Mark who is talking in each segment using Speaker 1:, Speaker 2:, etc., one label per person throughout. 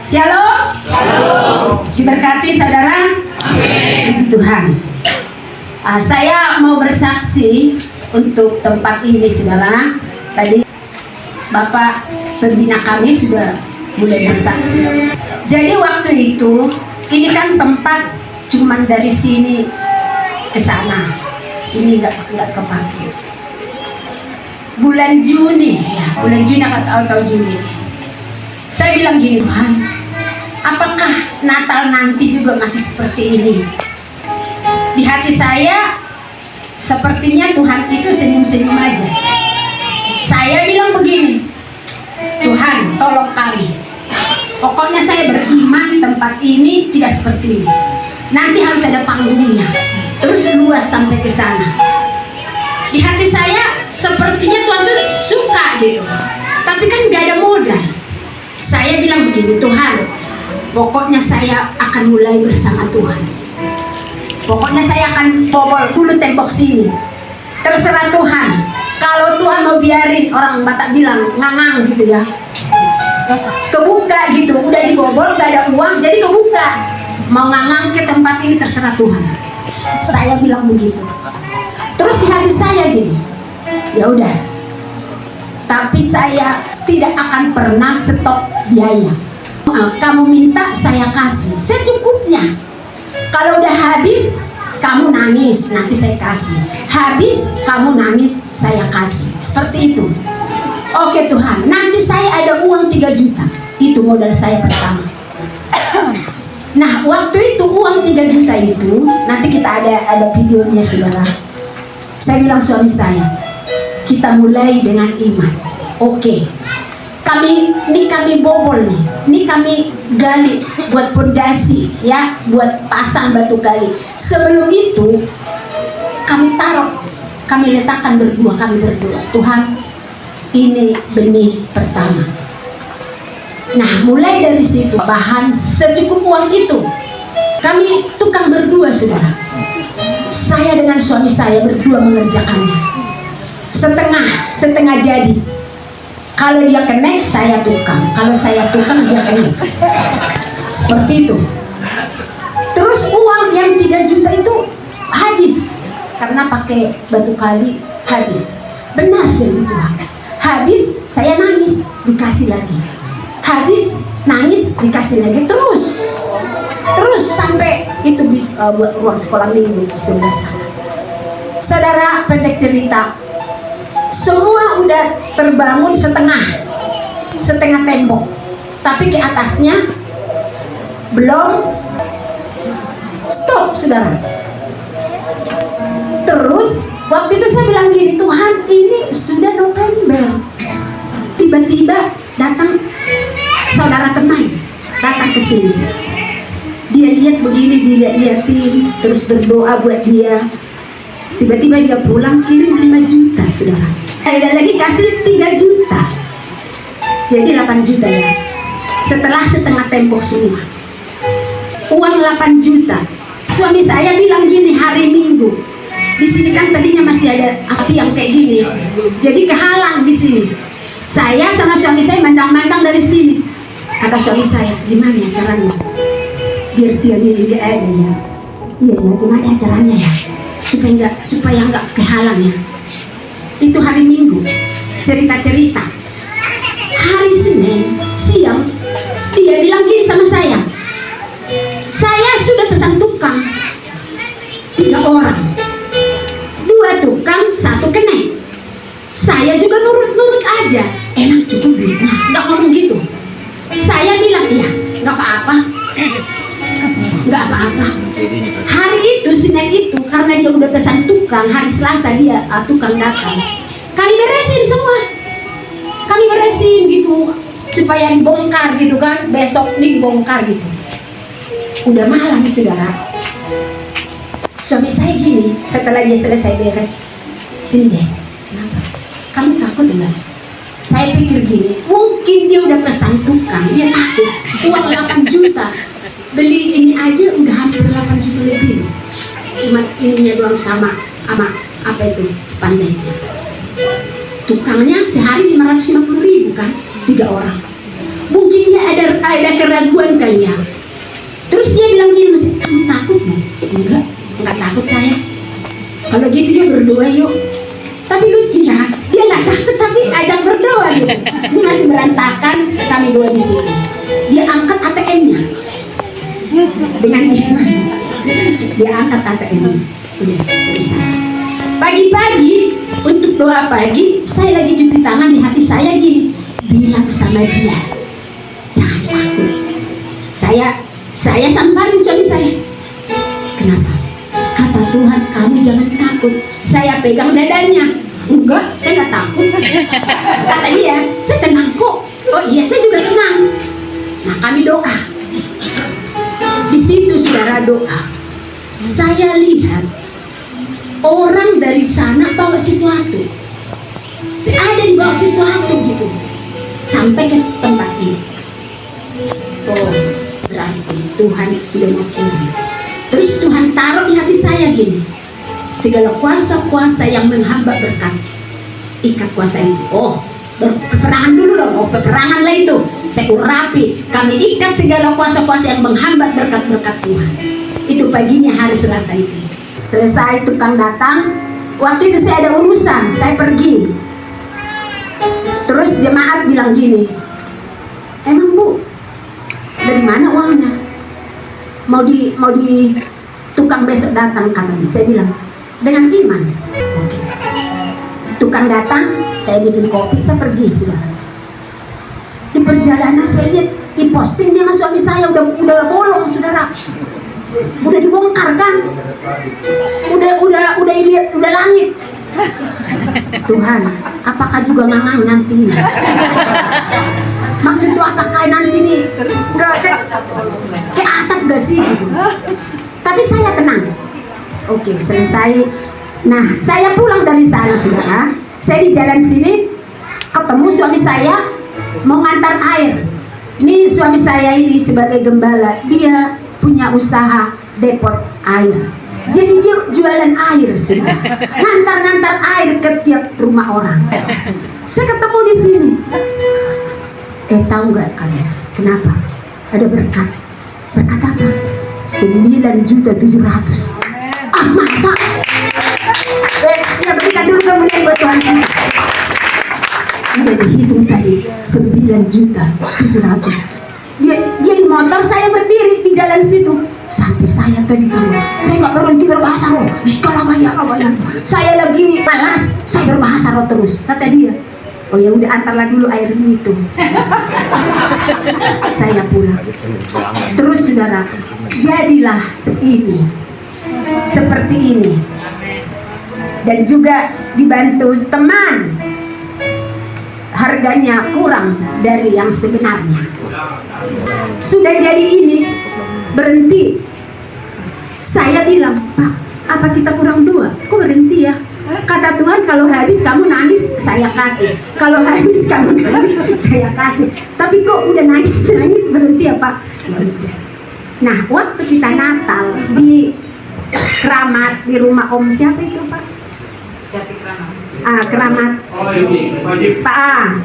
Speaker 1: Shalom. Shalom. Diberkati saudara. Amin. Puji Tuhan. Saya mau bersaksi untuk tempat ini saudara. Tadi Bapak pembina kami sudah mulai bersaksi. Jadi waktu itu ini kan tempat cuman dari sini ke sana. Ini nggak kepake. Bulan Juni, ya, bulan Juni atau Juni. Saya bilang gini, Tuhan, apakah Natal nanti juga masih seperti ini? Di hati saya, sepertinya Tuhan itu senyum-senyum aja. Saya bilang begini, Tuhan tolong kami. Pokoknya saya beriman tempat ini tidak seperti ini. Nanti harus ada panggungnya, terus luas sampai ke sana. Di hati saya, sepertinya Tuhan tuh suka gitu. Tapi kan gak ada modal. Saya bilang begini, Tuhan, pokoknya saya akan mulai bersama Tuhan. Pokoknya saya akan bobol dulu tembok sini. Terserah Tuhan. Kalau Tuhan mau biarin, orang Batak bilang ngangang gitu ya, kebuka gitu, udah dibobol, gak ada uang, jadi kebuka. Mau ngangang ke tempat ini terserah Tuhan. Saya bilang begitu. Terus di hati saya gini, ya udah. Tapi saya tidak akan pernah stop biaya. Kamu minta, saya kasih secukupnya. Kalau udah habis, kamu nangis, nanti saya kasih. Habis, kamu nangis, saya kasih. Seperti itu. Oke Tuhan, nanti saya ada uang 3 juta. Itu modal saya pertama. Nah, waktu itu uang 3 juta itu, nanti kita ada videonya saudara. Saya bilang suami saya, kita mulai dengan iman. Oke. Kami bobol nih. Ini kami gali buat pondasi ya, buat pasang batu gali. Sebelum itu kami taruh, kami letakkan berdua, kami berdua. Tuhan, ini benih pertama. Nah, mulai dari situ bahan secukup uang itu. Kami tukang berdua saudara. Saya dengan suami saya berdua mengerjakannya. Setengah jadi. Kalau dia connect, saya tukang. Kalau saya tukang, dia connect. Seperti itu. Terus uang yang 3 juta itu habis. Karena pakai batu kali habis. Benar janji Tuhan. Habis, saya nangis, dikasih lagi. Habis, nangis, dikasih lagi. Terus sampai itu bisa buat uang sekolah minggu sebelah sana. Saudara, pendek cerita. Semua udah terbangun setengah tembok, tapi ke atasnya belum stop saudara. Terus waktu itu saya bilang gini, Tuhan ini sudah November. Tiba-tiba datang saudara teman, datang ke sini. Dia lihat begini, dilihat-liatin, terus berdoa buat dia. Tiba-tiba dia pulang kirim 5 juta saudara. Ada lagi kasih 3 juta. Jadi 8 juta ya. Setelah setengah tembok semua. Uang 8 juta. Suami saya bilang gini hari Minggu. Di sini kan tadinya masih ada tiang kayak gini. Jadi kehalang di sini. Saya sama suami saya mandang-mandang dari sini. Kata suami saya, gimana ya caranya? Biar tiang ini nggak ada ya. Iya ya, gimana ya caranya ya? Supaya nggak kehalang ya. Itu hari Minggu cerita-cerita. Hari Senin siang dia bilang gini sama saya sudah pesan tukang 3 orang, 2 tukang 1 kenek. Saya juga nurut aja, emang cukup duitnya, nggak ngomong gitu. Saya bilang iya, nggak apa-apa. Hari itu Senin itu karena dia udah pesan tukang, hari Selasa dia tukang datang. Kami beresin semua. Kami beresin gitu supaya dibongkar gitu kan. Besok nih dibongkar gitu. Udah malam saudara. Suami saya gini, setelah dia selesai beres, sini deh. Kenapa? Kamu takut enggak? Saya pikir gini, mungkin dia udah pesan tukang, dia takut. Uang 8 juta. Beli ini aja udah hampir 8 juta lebih. Cuma ininya doang sama apa itu spandeknya. Tukangnya sehari 550.000 kan, 3 orang. Mungkin dia ada keraguan begitu dia berdoa yuk. Tapi lucu ya, dia nggak takut tapi ajak berdoa gitu. Ini masih berantakan, kami doa di sini. Dia angkat ATM-nya dengan iman. Dia angkat ATM-nya. Udah selesai. Pagi-pagi untuk doa pagi, saya lagi cuci tangan, di hati saya gini, bilang sama dia, jangan takut. Saya samperin suami saya. Kenapa? Kata Tuhan, kamu jangan takut. Saya pegang dadanya. Enggak, saya nggak takut. Kata dia, saya tenang kok. Oh iya, saya juga tenang. Nah, kami doa. Di situ saudara doa. Saya lihat orang dari sana bawa sesuatu. Saya ada di bawah sesuatu gitu. Sampai ke tempat ini. Oh, berarti Tuhan sudah mau kirim. Terus Tuhan taruh di hati saya gini, segala kuasa-kuasa yang menghambat berkat, ikat kuasa itu. Oh, peperangan dulu dong. Oh, peperangan lah itu. Saya urapi. Kami ikat segala kuasa-kuasa yang menghambat berkat-berkat Tuhan. Itu paginya hari Selasa itu. Selesai tukang datang. Waktu itu saya ada urusan, saya pergi. Terus jemaat bilang gini, emang Bu, dari mana uangnya? Mau di tukang besok datang katanya. Saya bilang dengan iman. Oke. Tukang datang, saya bikin kopi, saya pergi saudara. Di perjalanan saya lihat di posting dia sama suami saya udah bolong saudara. Udah dibongkar kan? Udah lihat udah langit. Tuhan, apakah juga ngangang nanti ini? Maksud itu apakah nanti nih nggak ke atap gak sih gitu? Tapi saya tenang. Oke, selesai. Nah, saya pulang dari sana saudara. Saya di jalan sini ketemu suami saya mau ngantar air. Ini suami saya ini sebagai gembala, dia punya usaha depot air. Jadi dia jualan air saudara. Ngantar air ke tiap rumah orang. Saya ketemu di sini. Tahu nggak kalian kenapa? Ada berkat. Berkat apa? 9.700.000. Ah, masa? Kita berikan dulu kemudian buat Tuhan kita. Udah dihitung tadi 9.700.000. Dia di motor, saya berdiri di jalan situ. Sampai saya tadi tahu, saya nggak berhenti berbahasa roh. Bayar. Saya lagi malas, saya berbahasa roh terus. Kata dia, oh ya udah antarlah dulu air itu. Saya pulang. Terus saudara, jadilah seperti ini. Dan juga dibantu teman. Harganya kurang dari yang sebenarnya. Sudah jadi ini, berhenti. Saya bilang, Pak, apa kita kurang 2? Kok berhenti ya? Kata Tuhan, kalau habis kamu nangis, saya kasih. Kalau habis kamu nangis, saya kasih. Tapi kok udah nangis berhenti ya Pak? Ya udah. Nah, waktu kita Natal di Keramat, di rumah Om siapa itu Pak? Keramat. Pak A.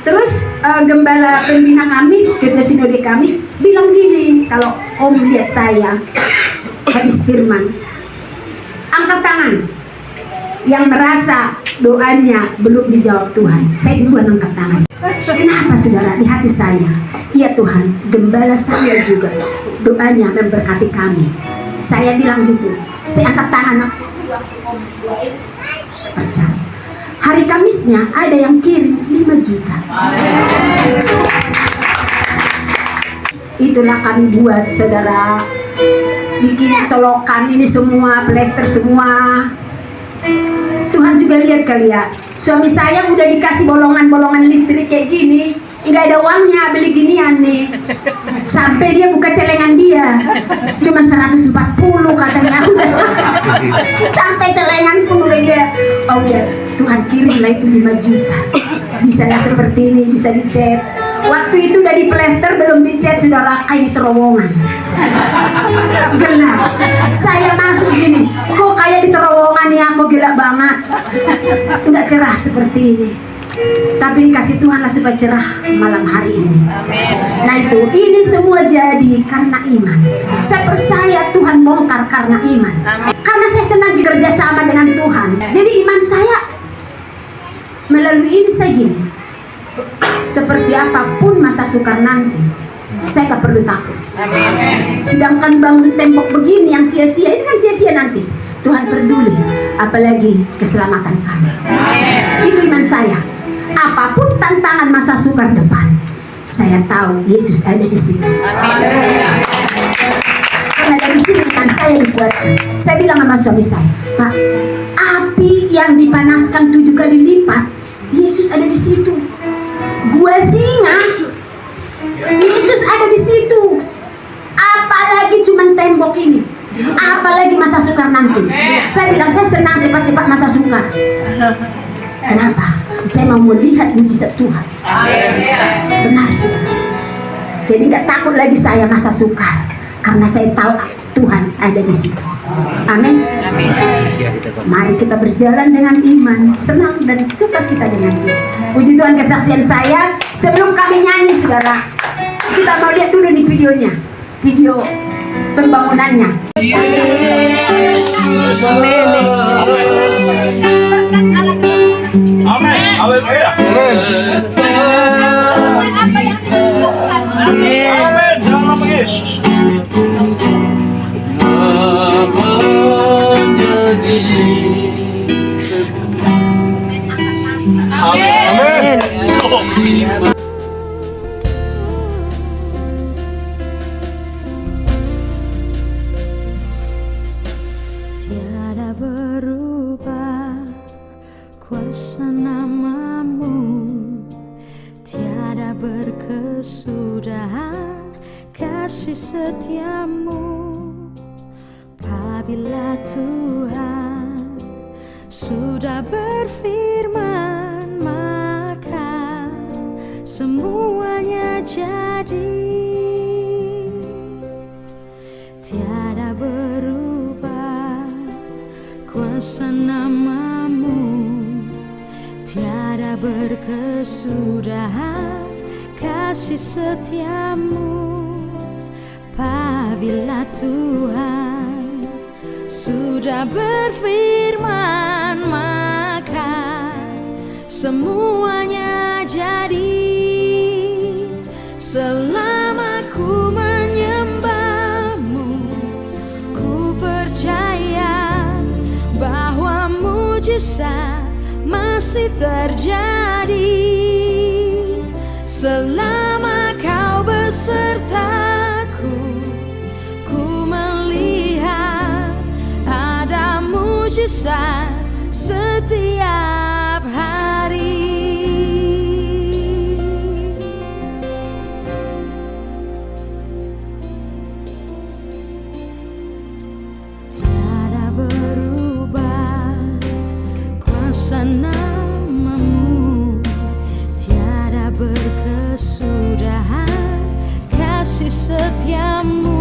Speaker 1: Terus gembala pembina kami, ketua sinode kami bilang gini, kalau Om lihat saya habis firman, angkat tangan. Yang merasa doanya belum dijawab Tuhan, saya duluan angkat tangan. Kenapa saudara? Di hati saya, ya Tuhan, gembala saya juga doanya memberkati kami. Saya bilang gitu, saya angkat tangan. Percaya. Hari Kamisnya ada yang kirim 5 juta. Itulah kami buat saudara, bikin colokan ini semua, plester semua. Tuhan juga lihat kali ya, suami saya udah dikasih bolongan-bolongan listrik kayak gini, nggak ada uangnya beli ginian nih. Sampai dia buka celengan dia, cuma 140 katanya. Sampai celengan pun udah dia, oh udah Tuhan kirimlah itu 5 juta. Bisa nggak seperti ini, bisa dicat. Waktu itu udah di plester, belum dicat, sudah lakai di terowongan. Gelap. Saya masuk gini, kok kayak di terowongan ya, kok gelap banget. Nggak cerah seperti ini. tapi dikasih Tuhan lah supaya cerah malam hari ini. Nah itu, ini semua jadi karena iman. Saya percaya Tuhan bongkar karena iman. Karena saya senang bekerja sama dengan Tuhan. Jadi iman saya melalui ini saya gini. Seperti apapun masa sukar nanti, saya gak perlu takut. Sedangkan bangun tembok begini yang sia-sia, ini kan sia-sia nanti. Tuhan peduli, apalagi keselamatan kami. Itu iman saya. Apapun tantangan masa sukar depan, saya tahu Yesus ada di sini. Karena dari sini kan saya dikuatkan. Saya bilang sama suami saya, Pak, api yang dipanaskan 7 kali lipat, Yesus ada di situ. Gua singa, Yesus ada di situ. Apalagi cuman tembok ini, apalagi masa sukar nanti. Saya bilang saya senang cepat-cepat masa sukar. Kenapa? Saya mau melihat mujizat Tuhan. Benar saudara. Jadi gak takut lagi saya masa sukar, karena saya tahu Tuhan ada di situ. Amin. Mari kita berjalan dengan iman, senang dan sukacita dengan Dia. Puji Tuhan, kesaksian saya. Sebelum kami nyanyi saudara, kita mau lihat dulu nih videonya, video pembangunannya.
Speaker 2: Amin. Haleluya. Amin. Amin. Dalam nama Yesus. Amin.
Speaker 3: Tiada berubah kuasa namamu, tiada berkesudahan kasih setiamu. Apabila Tuhan sudah berfirman, maka semuanya jadi. Tiada berubah kuasa namamu, tiada berkesudahan kasih setiamu. Apabila Tuhan sudah berfirman, maka semuanya jadi. Selama ku menyembahmu, ku percaya bahwa mujizat masih terjadi. Selama kau besertaku, ku melihat ada mujizat setiap hari. Tiada berubah kuasa namamu, tiada berkesudahan kasih setiamu.